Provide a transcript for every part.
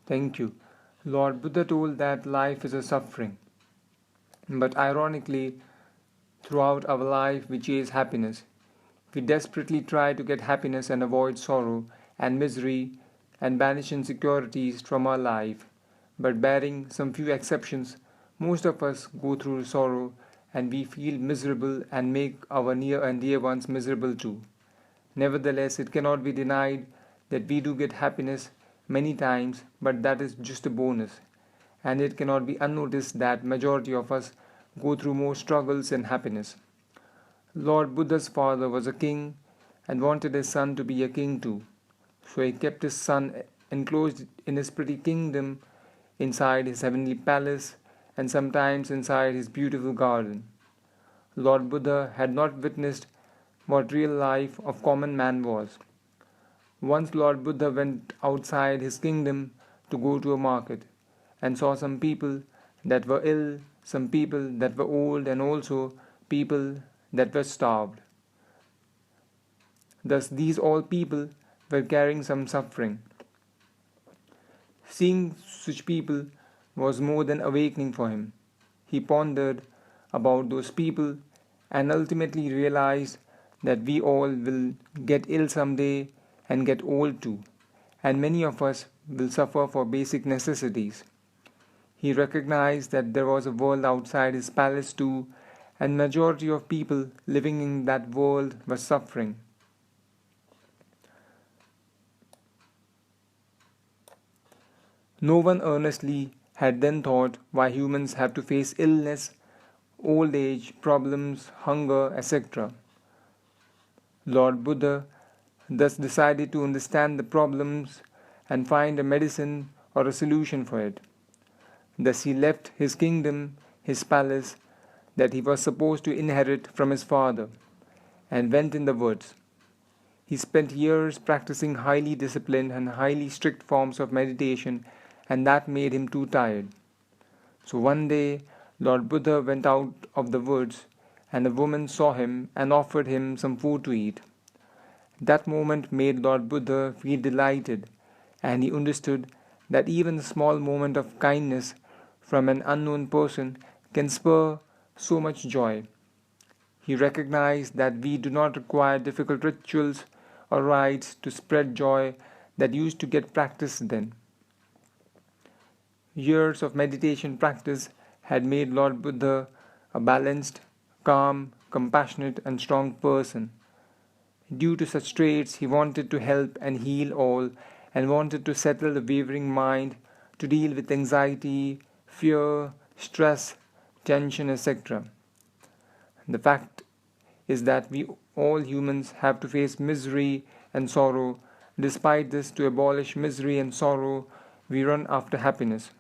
Thank you. Lord Buddha told that life is a suffering, but ironically, throughout our life we chase happiness. We desperately try to get happiness and avoid sorrow and misery and banish insecurities from our life. But barring some few exceptions, most of us go through sorrow and we feel miserable and make our near and dear ones miserable too. Nevertheless, it cannot be denied that we do get happiness many times, but that is just a bonus. And it cannot be unnoticed that majority of us go through more struggles than happiness. Lord Buddha's father was a king and wanted his son to be a king too. So he kept his son enclosed in his pretty kingdom, inside his heavenly palace, and sometimes inside his beautiful garden. Lord Buddha had not witnessed what real life of common man was. Once Lord Buddha went outside his kingdom to go to a market and saw some people that were ill, some people that were old, and also people that were starved. Thus, these all people were carrying some suffering. Seeing such people was more than awakening for him. He pondered about those people and ultimately realized that we all will get ill someday and get old too, and many of us will suffer for basic necessities. He recognized that there was a world outside his palace too, and majority of people living in that world were suffering. No one earnestly had then thought why humans have to face illness, old age, problems, hunger, etc. Lord Buddha thus decided to understand the problems and find a medicine or a solution for it. Thus he left his kingdom, his palace, that he was supposed to inherit from his father, and went in the woods. He spent years practicing highly disciplined and highly strict forms of meditation, and that made him too tired. So one day, Lord Buddha went out of the woods, and a woman saw him and offered him some food to eat. That moment made Lord Buddha feel delighted, and he understood that even a small moment of kindness from an unknown person can spur so much joy. He recognized that we do not require difficult rituals or rites to spread joy that used to get practiced then. Years of meditation practice had made Lord Buddha a balanced, calm, compassionate, and strong person. Due to such traits, he wanted to help and heal all and wanted to settle the wavering mind, to deal with anxiety, fear, stress, tension, etc. The fact is that we all humans have to face misery and sorrow. Despite this, to abolish misery and sorrow, we run after happiness.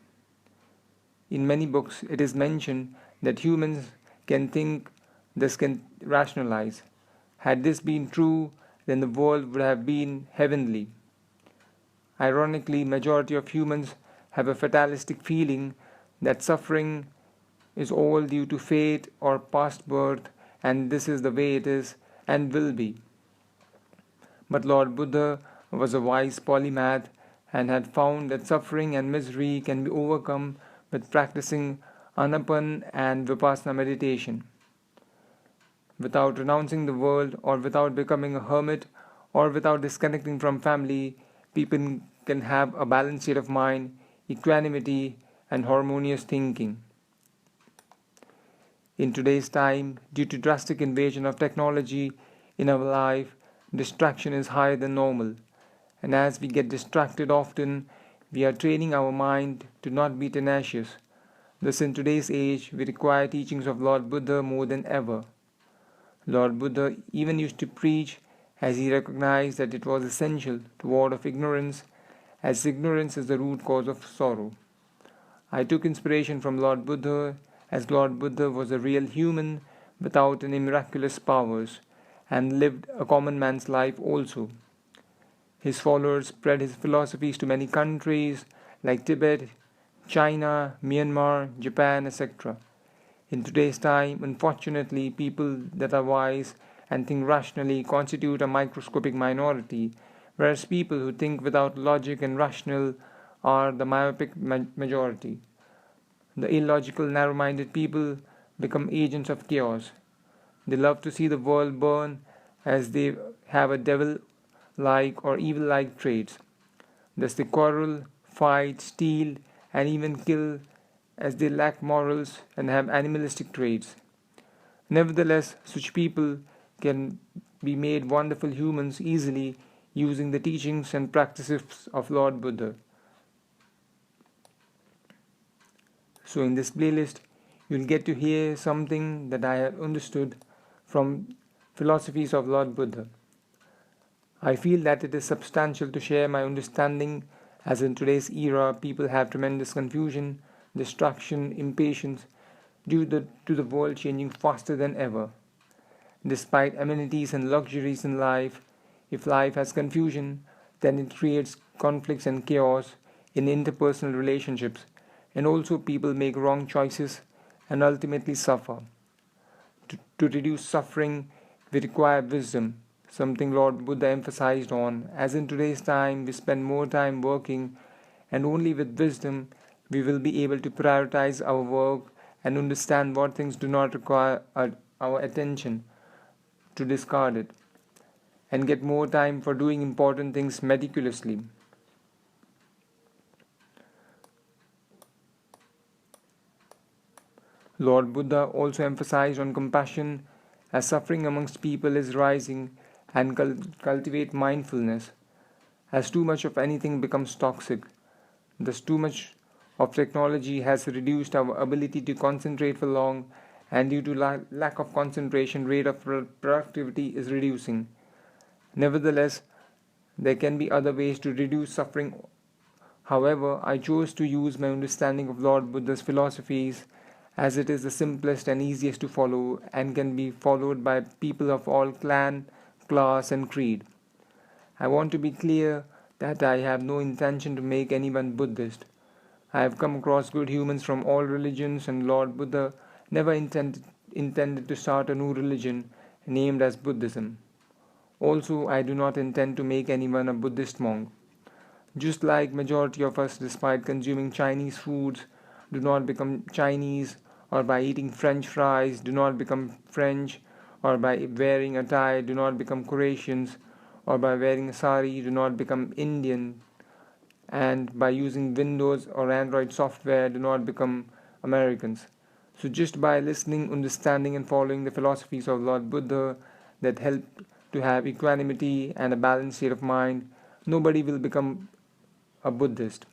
In many books, it is mentioned that humans can think, thus can rationalize. Had this been true, then the world would have been heavenly. Ironically, majority of humans have a fatalistic feeling that suffering is all due to fate or past birth, and this is the way it is and will be. But Lord Buddha was a wise polymath and had found that suffering and misery can be overcome with practicing Anapan and Vipassana meditation. Without renouncing the world or without becoming a hermit or without disconnecting from family, people can have a balanced state of mind, equanimity, and harmonious thinking. In today's time, due to drastic invasion of technology in our life, distraction is higher than normal. And as we get distracted often, we are training our mind to not be tenacious. Thus, in today's age, we require teachings of Lord Buddha more than ever. Lord Buddha even used to preach as he recognized that it was essential to ward off ignorance, as ignorance is the root cause of sorrow. I took inspiration from Lord Buddha, as Lord Buddha was a real human without any miraculous powers and lived a common man's life also. His followers spread his philosophies to many countries like Tibet, China, Myanmar, Japan, etc. In today's time, unfortunately, people that are wise and think rationally constitute a microscopic minority, whereas people who think without logic and rational are the myopic majority. The illogical, narrow minded people become agents of chaos. They love to see the world burn as they have a devil like or evil like traits. Thus, they quarrel, fight, steal, and even kill as they lack morals and have animalistic traits. Nevertheless, such people can be made wonderful humans easily using the teachings and practices of Lord Buddha. So, in this playlist, you'll get to hear something that I have understood from philosophies of Lord Buddha. I feel that it is substantial to share my understanding, as in today's era people have tremendous confusion, distraction, impatience due to the world changing faster than ever. Despite amenities and luxuries in life, if life has confusion, then it creates conflicts and chaos in interpersonal relationships, and also people make wrong choices and ultimately suffer. To reduce suffering, we require wisdom, something Lord Buddha emphasized on, as in today's time we spend more time working, and only with wisdom we will be able to prioritize our work and understand what things do not require our attention to discard it, and get more time for doing important things meticulously. Lord Buddha also emphasized on compassion as suffering amongst people is rising, and cultivate mindfulness as too much of anything becomes toxic. Thus, too much of technology has reduced our ability to concentrate for long, and due to lack of concentration, rate of productivity is reducing. Nevertheless, there can be other ways to reduce suffering. However, I chose to use my understanding of Lord Buddha's philosophies as it is the simplest and easiest to follow and can be followed by people of all clan, class, and creed. I want to be clear that I have no intention to make anyone Buddhist. I have come across good humans from all religions, and Lord Buddha never intended to start a new religion named as Buddhism. Also, I do not intend to make anyone a Buddhist monk. Just like majority of us, despite consuming Chinese foods, do not become Chinese, or by eating French fries do not become French, or by wearing a tie do not become Croatians, or by wearing a sari do not become Indian, and by using Windows or Android software do not become Americans. So just by listening, understanding and following the philosophies of Lord Buddha that help to have equanimity and a balanced state of mind, nobody will become a Buddhist.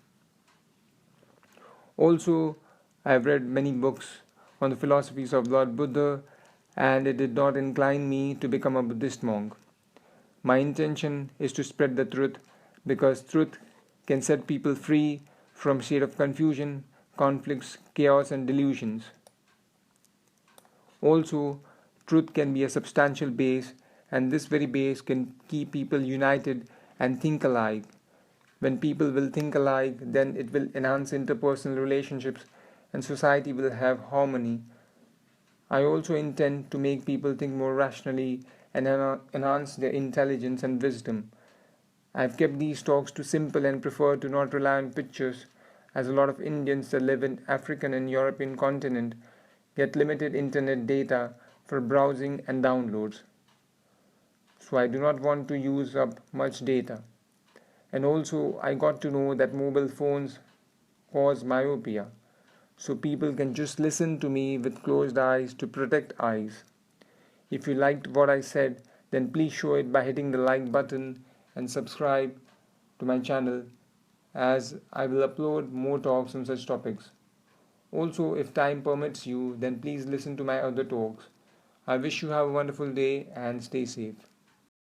Also, I have read many books on the philosophies of Lord Buddha, and it did not incline me to become a Buddhist monk. My intention is to spread the truth, because truth can set people free from state of confusion, conflicts, chaos and delusions. Also, truth can be a substantial base, and this very base can keep people united and think alike. When people will think alike, then it will enhance interpersonal relationships and society will have harmony. I also intend to make people think more rationally and enhance their intelligence and wisdom. I have kept these talks too simple and prefer to not rely on pictures, as a lot of Indians that live in African and European continent get limited internet data for browsing and downloads. So I do not want to use up much data. And also I got to know that mobile phones cause myopia. So people can just listen to me with closed eyes to protect eyes. If you liked what I said, then please show it by hitting the like button and subscribe to my channel, as I will upload more talks on such topics. Also, if time permits you, then please listen to my other talks. I wish you have a wonderful day and stay safe.